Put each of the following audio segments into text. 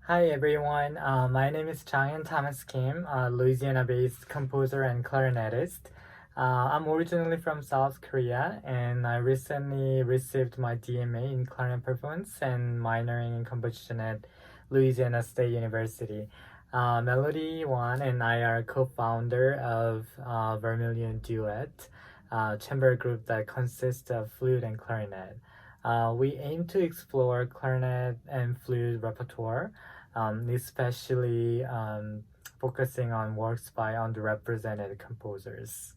Hi everyone, my name is Changhyun Thomas Kim, a Louisiana-based composer and clarinetist. I'm originally from South Korea and I recently received my DMA in clarinet performance and minoring in composition at Louisiana State University. Melody One and I are co-founder of Vermillion Duet, a chamber group that consists of flute and clarinet. We aim to explore clarinet and flute repertoire, especially focusing on works by underrepresented composers.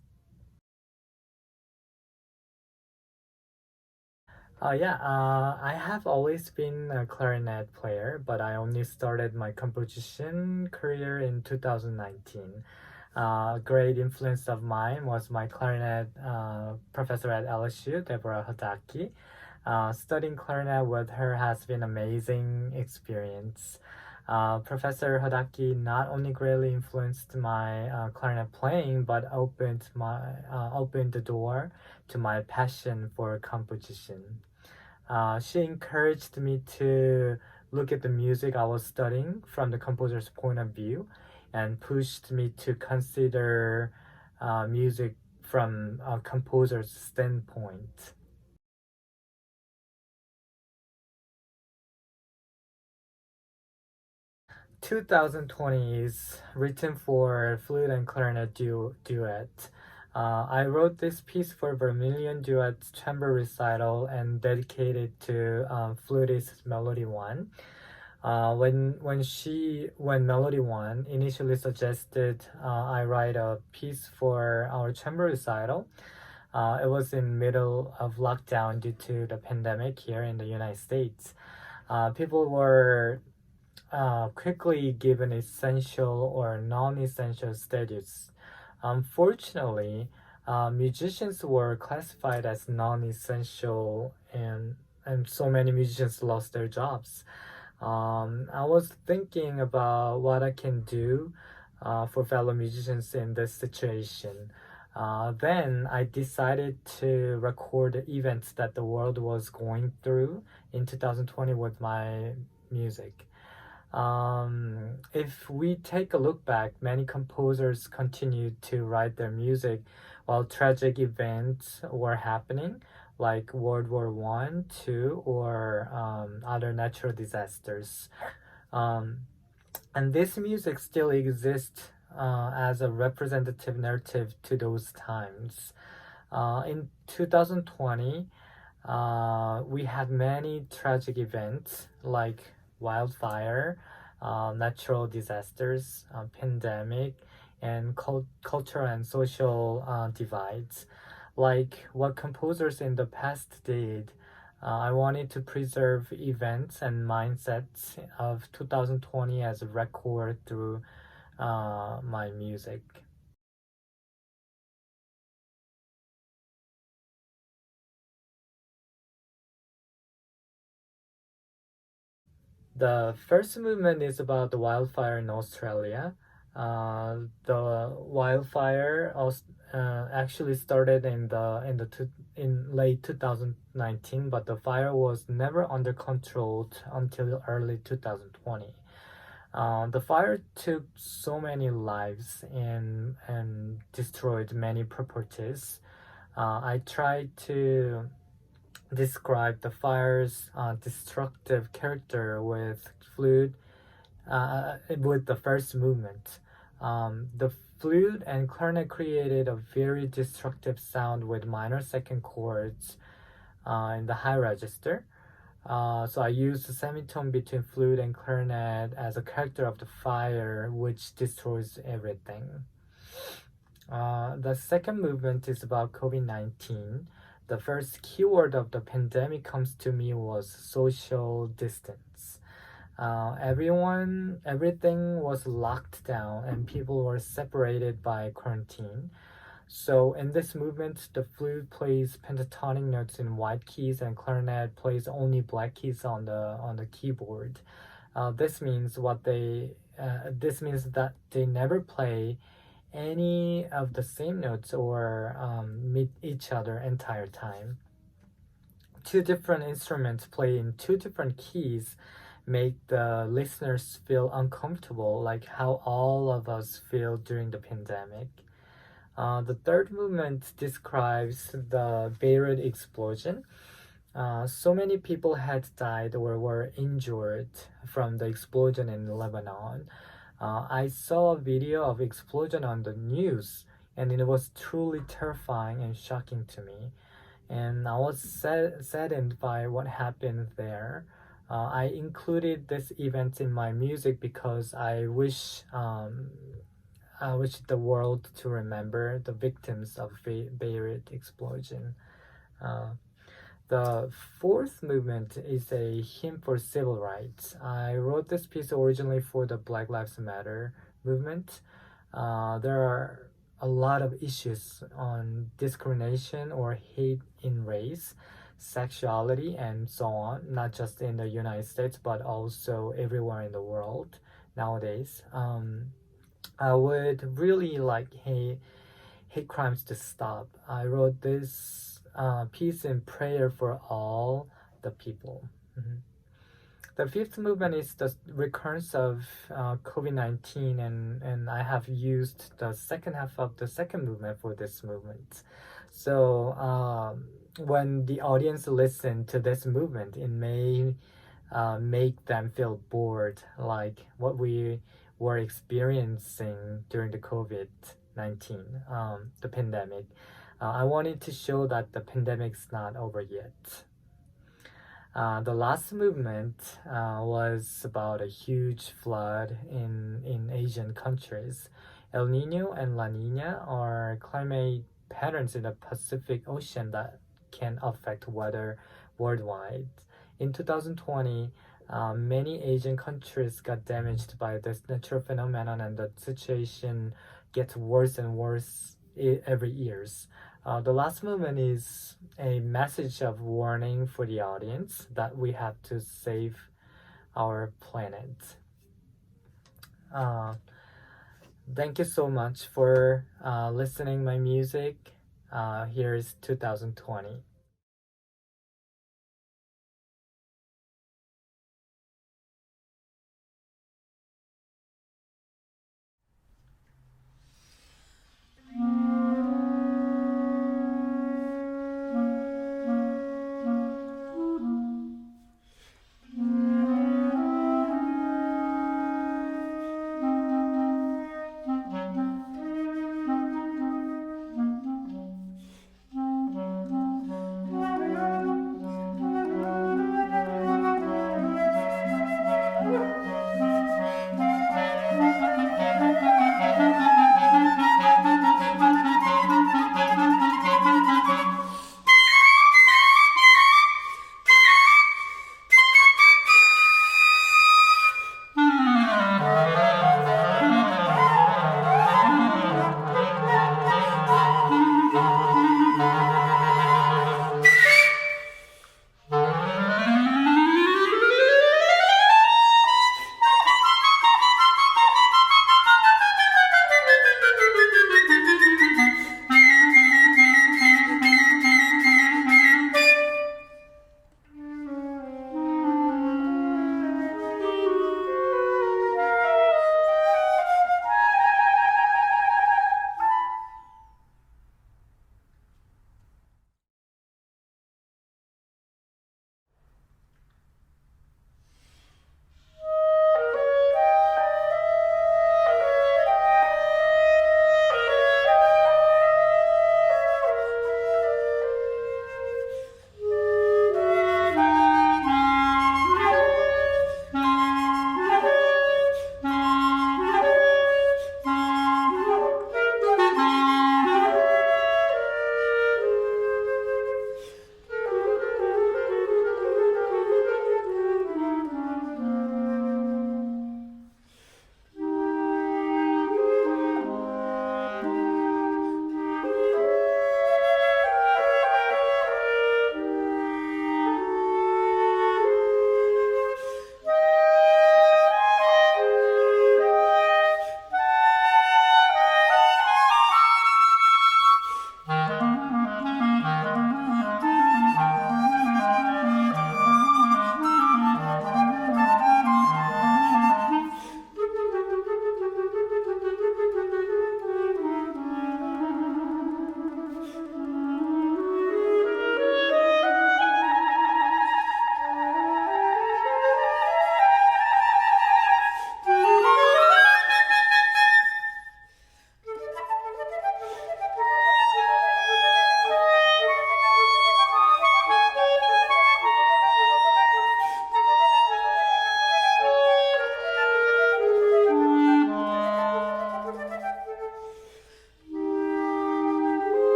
I have always been a clarinet player, but I only started my composition career in 2019. A great influence of mine was my clarinet professor at LSU, Deborah Hodaki. Studying clarinet with her has been amazing experience. Professor Hodaki not only greatly influenced my clarinet playing, but opened the door to my passion for composition. She encouraged me to look at the music I was studying from the composer's point of view and pushed me to consider music from a composer's standpoint. 2020 is written for flute and clarinet duet. I wrote this piece for Vermillion Duet's chamber recital and dedicated to flutist Melody One. When Melody One initially suggested I write a piece for our chamber recital, it was in middle of lockdown due to the pandemic here in the United States. People were quickly given essential or non-essential status. Unfortunately, musicians were classified as non-essential, and so many musicians lost their jobs. I was thinking about what I can do for fellow musicians in this situation. Then I decided to record the events that the world was going through in 2020 with my music. If we take a look back, many composers continued to write their music while tragic events were happening, like World War One, Two, or other natural disasters. Um, and this music still exists as a representative narrative to those times. In 2020, we had many tragic events like wildfire, natural disasters, pandemic, and cultural and social divides. Like what composers in the past did, I wanted to preserve events and mindsets of 2020 as a record through my music. The first movement is about the wildfire in Australia. The wildfire actually started in late 2019, but the fire was never under control until early 2020. The fire took so many lives and destroyed many properties. I tried to describe the fire's destructive character with the first movement. The flute and clarinet created a very destructive sound with minor second chords in the high register. So I used the semitone between flute and clarinet as a character of the fire, which destroys everything. The second movement is about COVID-19. The first keyword of the pandemic comes to me was social distance. Everything was locked down and people were separated by quarantine. So in this movement, the flute plays pentatonic notes in white keys and clarinet plays only black keys on the keyboard. This means that they never play any of the same notes or meet each other entire time. Two different instruments play in two different keys make the listeners feel uncomfortable, like how all of us feel during the pandemic. The third movement describes the Beirut explosion. So many people had died or were injured from the explosion in Lebanon. I saw a video of explosion on the news, and it was truly terrifying and shocking to me. And I was saddened by what happened there. I included this event in my music because I wish the world to remember the victims of Beirut explosion. Uh, the fourth movement is a hymn for civil rights. I wrote this piece originally for the Black Lives Matter movement. There are a lot of issues on discrimination or hate in race, sexuality, and so on, not just in the United States, but also everywhere in the world nowadays. I would really like hate crimes to stop. I wrote this piece in prayer for all the people. Mhm. The fifth movement is the recurrence of COVID-19, and I have used the second half of the second movement for this movement. So when the audience listen to this movement, it may make them feel bored, like what we were experiencing during the COVID-19, the pandemic. I wanted to show that the pandemic's not over yet. The last movement was about a huge flood in Asian countries. El Nino and La Nina are climate patterns in the Pacific Ocean that can affect weather worldwide. In 2020, many Asian countries got damaged by this natural phenomenon, and the situation gets worse and worse every years. The last movement is a message of warning for the audience that we have to save our planet. Uh, Thank you so much for listening my music. Here's 2020.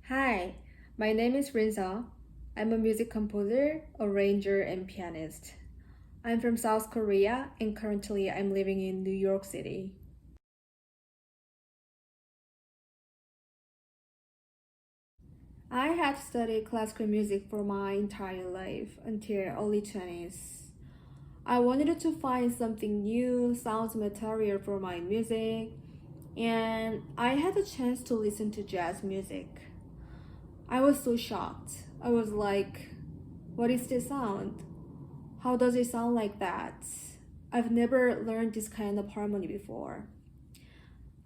Hi, my name is Rin Seo. I'm a music composer, arranger, and pianist. I'm from South Korea and currently I'm living in New York City. I had studied classical music for my entire life until early 20s. I wanted to find something new, sounds material for my music, and I had a chance to listen to jazz music. I was so shocked. I was like, what is this sound? How does it sound like that? I've never learned this kind of harmony before.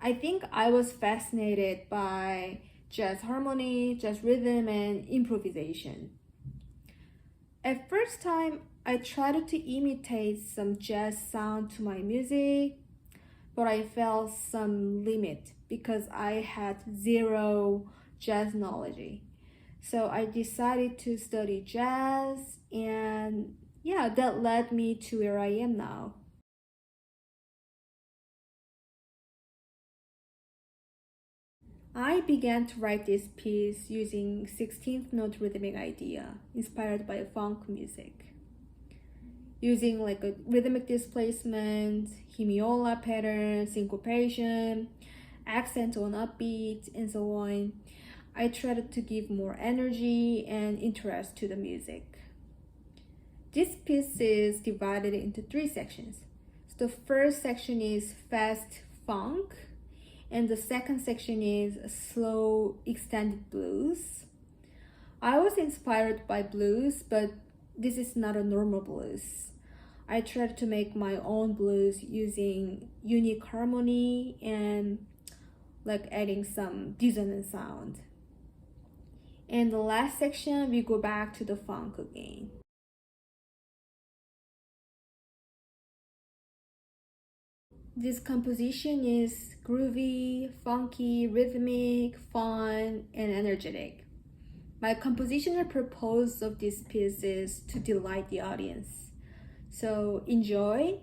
I think I was fascinated by jazz harmony, jazz rhythm, and improvisation. At first time, I tried to imitate some jazz sound to my music, but I felt some limit because I had zero jazz knowledge. So I decided to study jazz, and yeah, that led me to where I am now. I began to write this piece using 16th note rhythmic idea inspired by funk music. Using like a rhythmic displacement, hemiola pattern, syncopation, accent on upbeat, and so on. I tried to give more energy and interest to the music. This piece is divided into three sections. So the first section is fast funk, and the second section is slow extended blues. I was inspired by blues, but this is not a normal blues. I tried to make my own blues using unique harmony and like adding some dissonant sound. And the last section, we go back to the funk again. This composition is groovy, funky, rhythmic, fun, and energetic. My compositional purpose of this piece is to delight the audience. So enjoy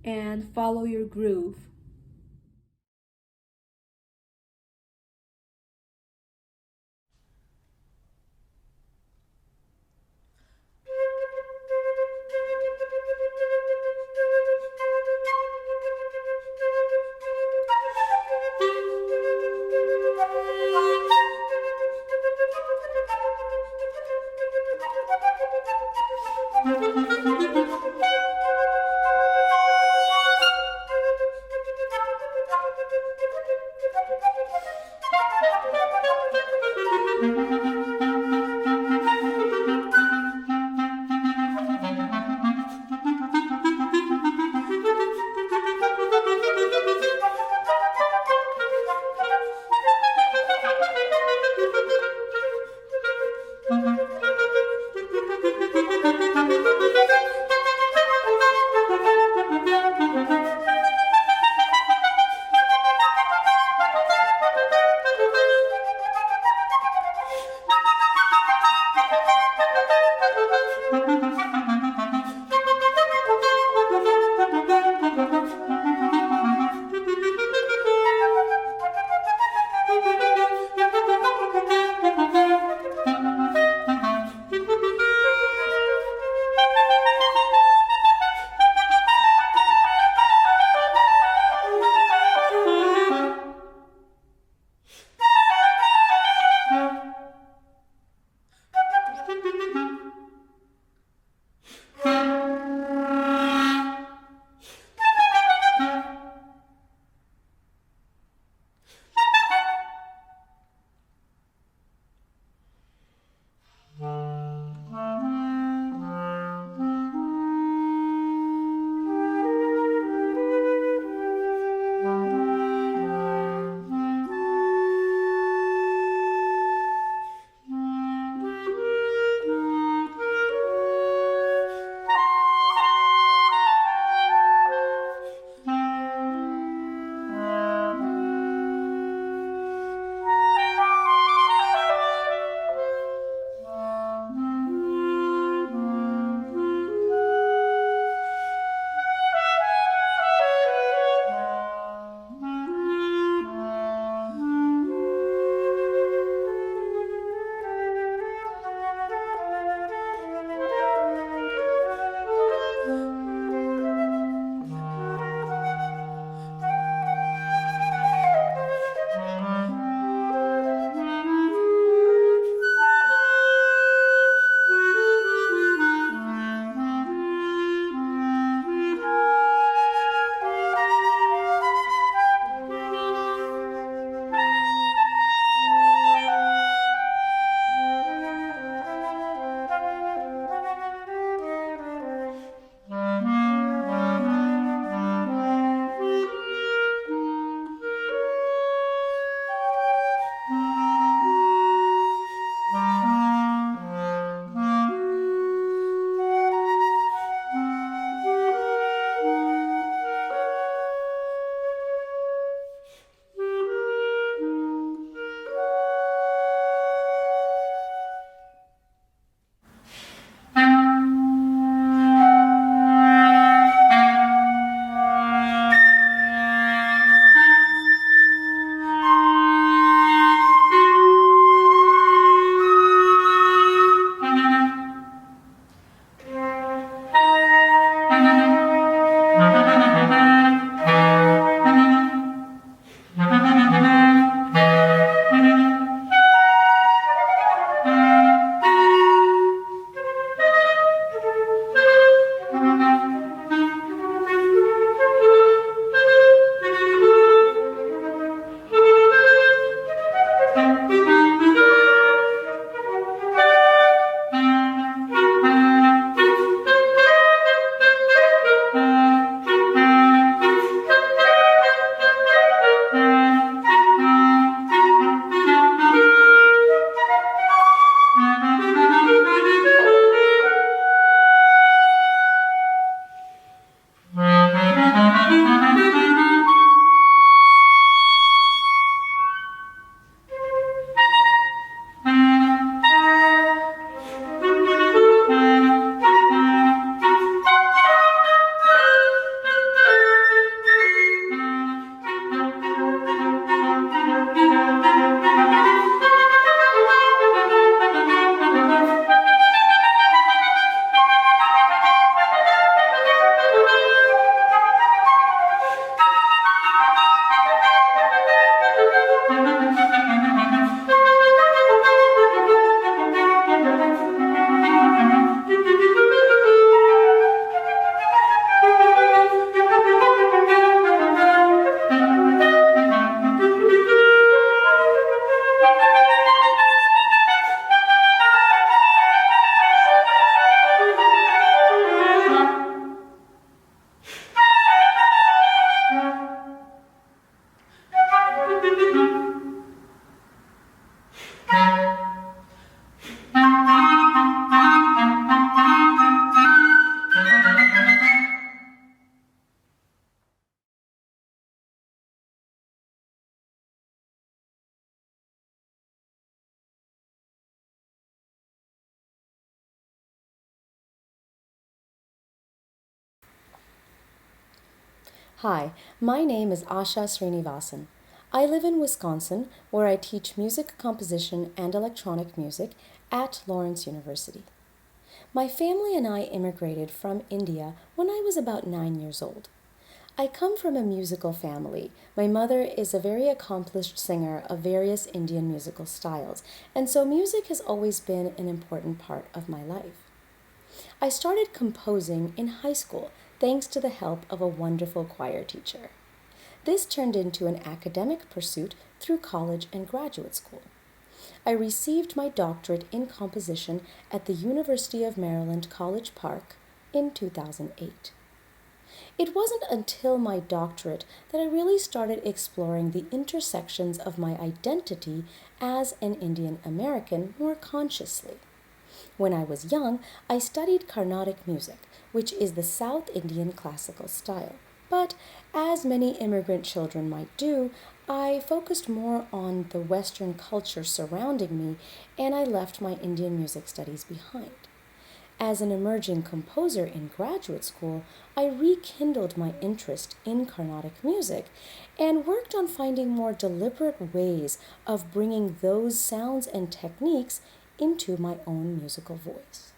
and follow your groove. Hi, my name is Asha Srinivasan. I live in Wisconsin, where I teach music composition and electronic music at Lawrence University. My family and I immigrated from India when I was about 9 years old. I come from a musical family. My mother is a very accomplished singer of various Indian musical styles, and so music has always been an important part of my life. I started composing in high school thanks to the help of a wonderful choir teacher. This turned into an academic pursuit through college and graduate school. I received my doctorate in composition at the University of Maryland, College Park in 2008. It wasn't until my doctorate that I really started exploring the intersections of my identity as an Indian American more consciously. When I was young, I studied Carnatic music, which is the South Indian classical style. But as many immigrant children might do, I focused more on the Western culture surrounding me, and I left my Indian music studies behind. As an emerging composer in graduate school, I rekindled my interest in Carnatic music and worked on finding more deliberate ways of bringing those sounds and techniques into my own musical voice.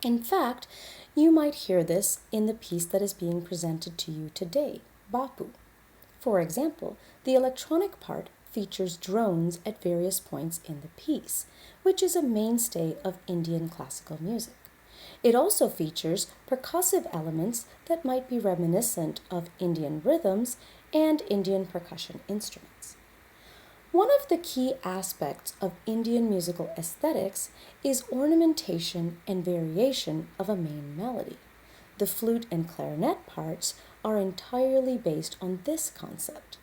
In fact, you might hear this in the piece that is being presented to you today, Bapu. For example, the electronic part features drones at various points in the piece, which is a mainstay of Indian classical music. It also features percussive elements that might be reminiscent of Indian rhythms and Indian percussion instruments. One of the key aspects of Indian musical aesthetics is ornamentation and variation of a main melody. The flute and clarinet parts are entirely based on this concept.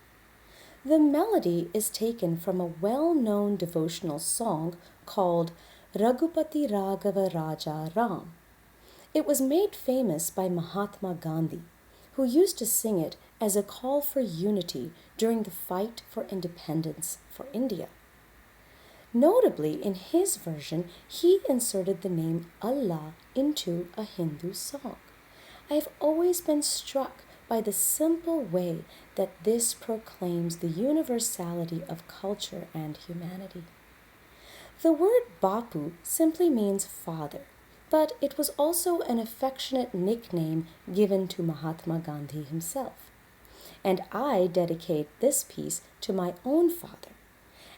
The melody is taken from a well-known devotional song called Raghupati Raghava Raja Ram. It was made famous by Mahatma Gandhi, who used to sing it as a call for unity during the fight for independence for India. Notably, in his version, he inserted the name Allah into a Hindu song. I have always been struck by the simple way that this proclaims the universality of culture and humanity. The word Bapu simply means father, but it was also an affectionate nickname given to Mahatma Gandhi himself. And I dedicate this piece to my own father.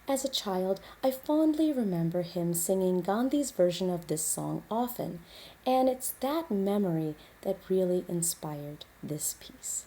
As a child, I fondly remember him singing Gandhi's version of this song often, and it's that memory that really inspired this piece.